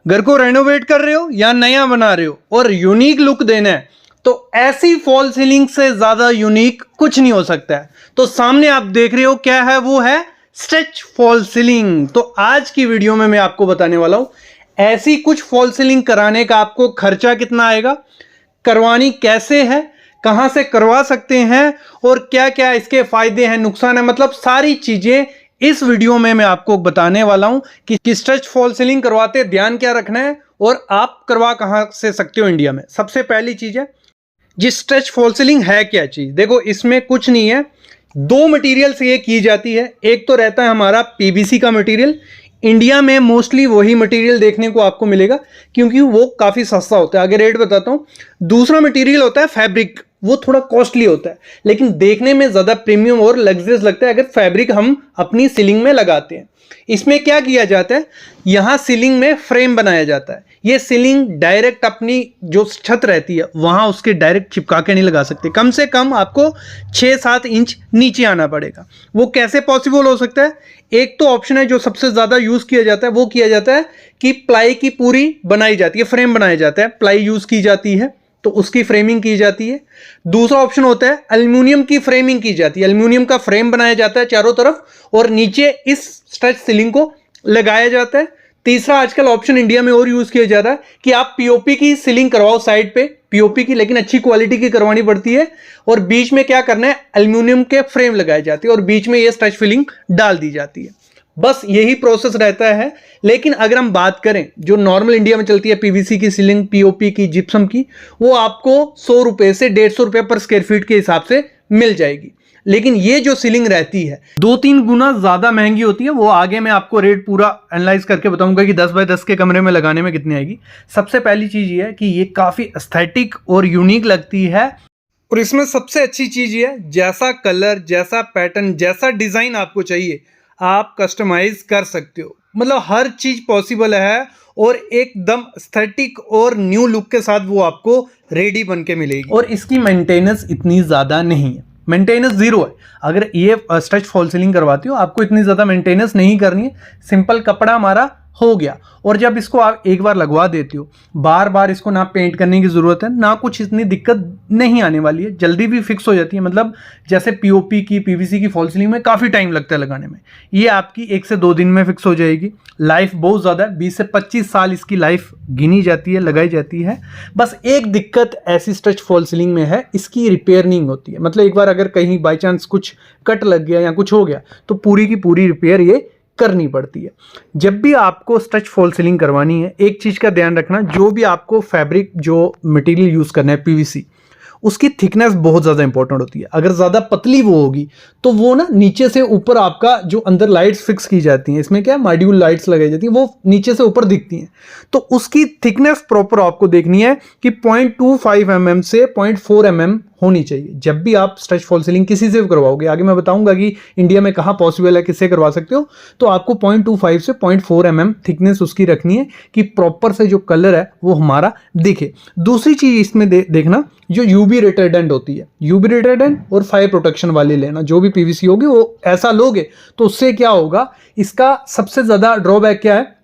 घर को रेनोवेट कर रहे हो या नया बना रहे हो और यूनिक लुक देना है तो ऐसी फॉल सीलिंग से ज्यादा यूनिक कुछ नहीं हो सकता है। तो सामने आप देख रहे हो क्या है, वो है स्ट्रेच फॉल सीलिंग। तो आज की वीडियो में मैं आपको बताने वाला हूं ऐसी कुछ फॉल सीलिंग कराने का आपको खर्चा कितना आएगा, करवानी कैसे है, कहां से करवा सकते हैं और क्या क्या इसके फायदे हैं, नुकसान है, मतलब सारी चीजें इस वीडियो में मैं आपको बताने वाला हूं कि स्ट्रेच फॉल सीलिंग करवाते ध्यान क्या रखना है और आप करवा कहां से सकते हो इंडिया में। सबसे पहली चीज है जी, स्ट्रेच फॉल सीलिंग है क्या चीज। देखो इसमें कुछ नहीं है, दो मटेरियल से ये की जाती है। एक तो रहता है हमारा पीवीसी का मटेरियल, इंडिया में मोस्टली वही मटेरियल देखने को आपको मिलेगा क्योंकि वो काफी सस्ता होता है। आगे रेट बताता हूं। दूसरा मटेरियल होता है फैब्रिक, वो थोड़ा कॉस्टली होता है लेकिन देखने में ज्यादा प्रीमियम और लग्जरियस लगता है अगर फैब्रिक हम अपनी सीलिंग में लगाते हैं। इसमें क्या किया जाता है, यहां सीलिंग में फ्रेम बनाया जाता है। ये सीलिंग डायरेक्ट अपनी जो छत रहती है वहां उसके डायरेक्ट चिपका के नहीं लगा सकते, कम से कम आपको 6-7 इंच नीचे आना पड़ेगा। वो कैसे पॉसिबल हो सकता है, एक तो ऑप्शन है जो सबसे ज्यादा यूज किया जाता है, वो किया जाता है कि प्लाई की पूरी बनाई जाती है, फ्रेम बनाया जाता है, प्लाई यूज की जाती है तो उसकी फ्रेमिंग की जाती है। दूसरा ऑप्शन होता है एल्युमिनियम की फ्रेमिंग की जाती है, एल्युमिनियम का फ्रेम बनाया जाता है चारों तरफ और नीचे इस स्ट्रेच सीलिंग को लगाया जाता है। तीसरा आजकल ऑप्शन इंडिया में और यूज किया जाता है कि आप पीओपी की सीलिंग करवाओ साइड पे, पीओपी की लेकिन अच्छी क्वालिटी की करवानी पड़ती है और बीच में क्या करना है, एल्युमिनियम के फ्रेम लगाए जाते हैं और बीच में ये स्ट्रेच फिलिंग डाल दी जाती है। बस यही प्रोसेस रहता है। लेकिन अगर हम बात करें जो नॉर्मल इंडिया में चलती है पीवीसी की सीलिंग, पीओपी की, जिप्सम की, वो आपको 100 रुपए से 150 रुपए पर स्क्वायर फीट के हिसाब से मिल जाएगी। लेकिन ये जो सीलिंग रहती है 2-3 गुना ज्यादा महंगी होती है। वो आगे मैं आपको रेट पूरा एनालाइज करके बताऊंगा कि 10 बाय 10 के कमरे में लगाने में कितनी आएगी। सबसे पहली चीज ये है कि ये काफी एस्थेटिक और यूनिक लगती है और इसमें सबसे अच्छी चीज ये है जैसा कलर, जैसा पैटर्न, जैसा डिजाइन आपको चाहिए आप कस्टमाइज कर सकते हो। मतलब हर चीज पॉसिबल है और एकदम एस्थेटिक और न्यू लुक के साथ वो आपको रेडी बन के मिलेगी। और इसकी मेंटेनेंस इतनी ज्यादा नहीं है, मेंटेनेंस जीरो है। अगर ये स्ट्रेच फॉल सीलिंग करवाती हो आपको इतनी ज्यादा मेंटेनेंस नहीं करनी है, सिंपल कपड़ा हमारा हो गया। और जब इसको आप एक बार लगवा देती हो, बार बार इसको ना पेंट करने की जरूरत है ना कुछ, इतनी दिक्कत नहीं आने वाली है, जल्दी भी फिक्स हो जाती है। मतलब जैसे पीओपी की, पीवीसी की फॉल सीलिंग में काफी टाइम लगता है लगाने में, ये आपकी 1 से 2 दिन में फिक्स हो जाएगी। लाइफ बहुत ज्यादा है, 20 से 25 साल इसकी लाइफ गिनी जाती है, लगाई जाती है। बस एक दिक्कत ऐसी स्ट्रेच फॉल सीलिंग में है, इसकी रिपेयर नहीं होती है। मतलब एक बार अगर कहीं बाई चांस कुछ कट लग गया या कुछ हो गया तो पूरी की पूरी रिपेयर ये करनी पड़ती है। जब भी आपको स्ट्रेच फॉल सीलिंग करवानी है एक चीज का ध्यान रखना, जो भी आपको फैब्रिक, जो मटेरियल यूज करना है पीवीसी, उसकी थिकनेस बहुत ज्यादा इंपॉर्टेंट होती है। अगर ज्यादा पतली वो होगी तो वो ना नीचे से ऊपर आपका जो अंदर लाइट्स फिक्स की जाती हैं, इसमें क्या मॉड्यूल लाइट्स लगाई जाती हैं, वो नीचे से ऊपर दिखती हैं। तो उसकी थिकनेस प्रॉपर आपको देखनी है कि 0.25 mm से 0.4 mm होनी चाहिए जब भी आप स्ट्रेच फॉल सीलिंग किसी से भी करवाओगे। आगे मैं बताऊंगा कि इंडिया में कहां पॉसिबल है, किससे करवा सकते हो। तो आपको 0.25 से 0.4 mm थिकनेस उसकी रखनी है कि प्रॉपर से जो कलर है वो हमारा दिखे। दूसरी चीज इसमें देखना, जो यूवी रिटार्डेंट होती है, यूवी रिटार्डेंट और फायर प्रोटेक्शन वाली लेना। जो भी पीवीसी होगी वो ऐसा लोगे तो उससे क्या होगा, इसका सबसे ज्यादा ड्रॉबैक क्या है,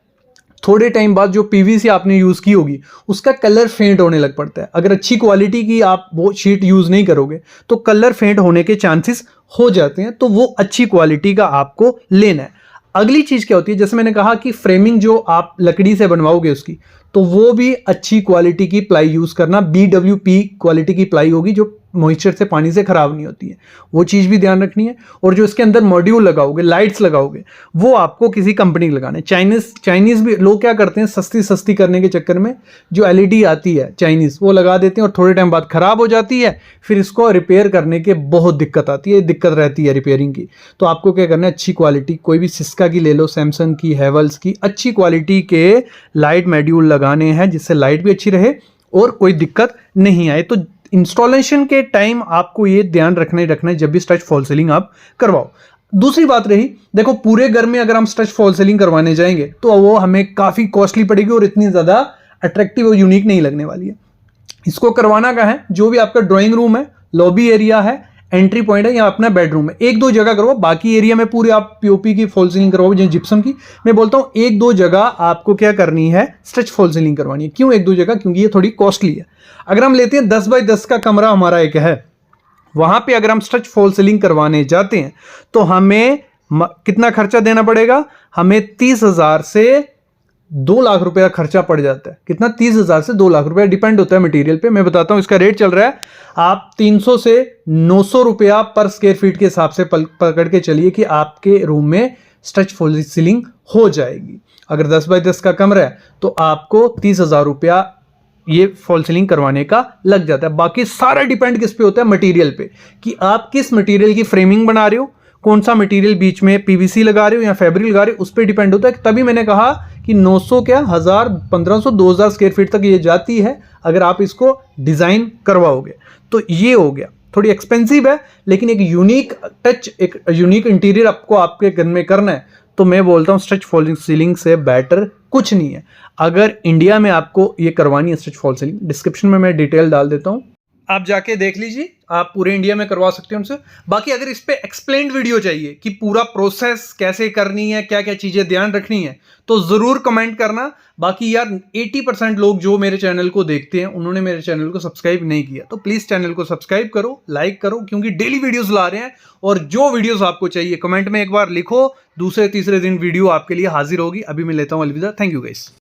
थोड़े टाइम बाद जो पीवीसी आपने यूज की होगी उसका कलर फेंट होने लग पड़ता है। अगर अच्छी क्वालिटी की आप वो शीट यूज नहीं करोगे तो कलर फेंट होने के चांसेस हो जाते हैं, तो वो अच्छी क्वालिटी का आपको लेना है। अगली चीज क्या होती है, जैसे मैंने कहा कि फ्रेमिंग जो आप लकड़ी से बनवाओगे उसकी, तो वो भी अच्छी क्वालिटी की प्लाई यूज करना, BWP क्वालिटी की प्लाई होगी जो मॉइस्चर से, पानी से खराब नहीं होती है, वो चीज भी ध्यान रखनी है। और जो इसके अंदर मॉड्यूल लगाओगे, लाइट्स लगाओगे, वो आपको किसी कंपनी के लगाने। चाइनीज भी लोग क्या करते हैं, सस्ती करने के चक्कर में जो LED आती है चाइनीज वो लगा देते हैं और थोड़े टाइम बाद खराब हो जाती है, फिर इसको रिपेयर करने के बहुत दिक्कत आती है, दिक्कत रहती है रिपेयरिंग की। तो आपको क्या करना है, अच्छी क्वालिटी कोई भी सिस्का की ले लो, सैमसंग की, हैवेल्स की, अच्छी क्वालिटी के लाइट मॉड्यूल लगाने हैं जिससे लाइट भी अच्छी रहे और कोई दिक्कत नहीं आए। तो इंस्टॉलेशन के टाइम आपको ये ध्यान रखना ही रखना है जब भी स्ट्रेच फॉल सीलिंग आप करवाओ। दूसरी बात रही, देखो पूरे घर में अगर हम स्ट्रेच फॉल सीलिंग करवाने जाएंगे तो वो हमें काफी कॉस्टली पड़ेगी और इतनी ज्यादा अट्रैक्टिव और यूनिक नहीं लगने वाली है। इसको करवाना क्या है, जो भी आपका ड्राइंग रूम है, लॉबी एरिया है, एंट्री पॉइंट है, यहाँ अपना बेडरूम है। एक दो जगह करवाओ, बाकी एरिया में पूरे आप पीओपी की फॉल सीलिंग करवाओ, जैसे जिप्सम की। मैं बोलता हूँ एक दो जगह आपको क्या करनी है, स्ट्रेच फॉल सीलिंग करवानी है। क्यों एक दो जगह? क्योंकि ये थोड़ी कॉस्टली है। अगर हम लेते हैं 10 बाई 10 का कमरा हमारा एक है, वहां पे अगर हम स्ट्रेच फॉल सीलिंग करवाने जाते हैं तो हमें कितना खर्चा देना पड़ेगा? हमें 30,000 से 2 लाख रुपए का खर्चा पड़ जाता है। कितना? 30,000 से 2 लाख रुपया, डिपेंड होता है मटेरियल पे। मैं बताता हूं इसका रेट चल रहा है, आप 300 से 900 रुपया पर स्क्वायर फीट के हिसाब से पकड़ के चलिए कि आपके रूम में स्ट्रेच फॉल सीलिंग हो जाएगी। अगर 10 बाई 10 का कमरा है तो आपको 30,000 रुपया ये फॉल सीलिंग करवाने का लग जाता है। बाकी सारा डिपेंड किस पे होता है? मटेरियल पे, कि आप किस मटेरियल की फ्रेमिंग बना रहे हो, कौन सा मटेरियल बीच में पीवीसी लगा रहे हो या फैब्रिक लगा रहे हो, उस पर डिपेंड होता है। तभी मैंने कहा कि 900 क्या 1000, 1500, 2000 स्क्वायर फीट तक ये जाती है अगर आप इसको डिजाइन करवाओगे। तो ये हो गया, थोड़ी एक्सपेंसिव है, लेकिन एक यूनिक टच, एक यूनिक इंटीरियर आपको आपके घर में करना है तो मैं बोलता हूँ स्ट्रेच फॉल सीलिंग से बेटर कुछ नहीं है। अगर इंडिया में आपको ये करवानी है स्ट्रेच फॉल सीलिंग, डिस्क्रिप्शन में मैं डिटेल डाल देता हूँ, आप जाके देख लीजिए, आप पूरे इंडिया में करवा सकते हैं उनसे। बाकी अगर इस पे एक्सप्लेन्ड वीडियो चाहिए कि पूरा प्रोसेस कैसे करनी है, क्या क्या चीजें ध्यान रखनी है, तो जरूर कमेंट करना। बाकी यार 80% लोग जो मेरे चैनल को देखते हैं उन्होंने मेरे चैनल को सब्सक्राइब नहीं किया, तो प्लीज चैनल को सब्सक्राइब करो, लाइक करो, क्योंकि डेली वीडियोस ला रहे हैं। और जो वीडियोस आपको चाहिए कमेंट में एक बार लिखो, दूसरे तीसरे दिन वीडियो आपके लिए हाजिर होगी। अभी मैं लेता हूं अलविदा। Thank you guys.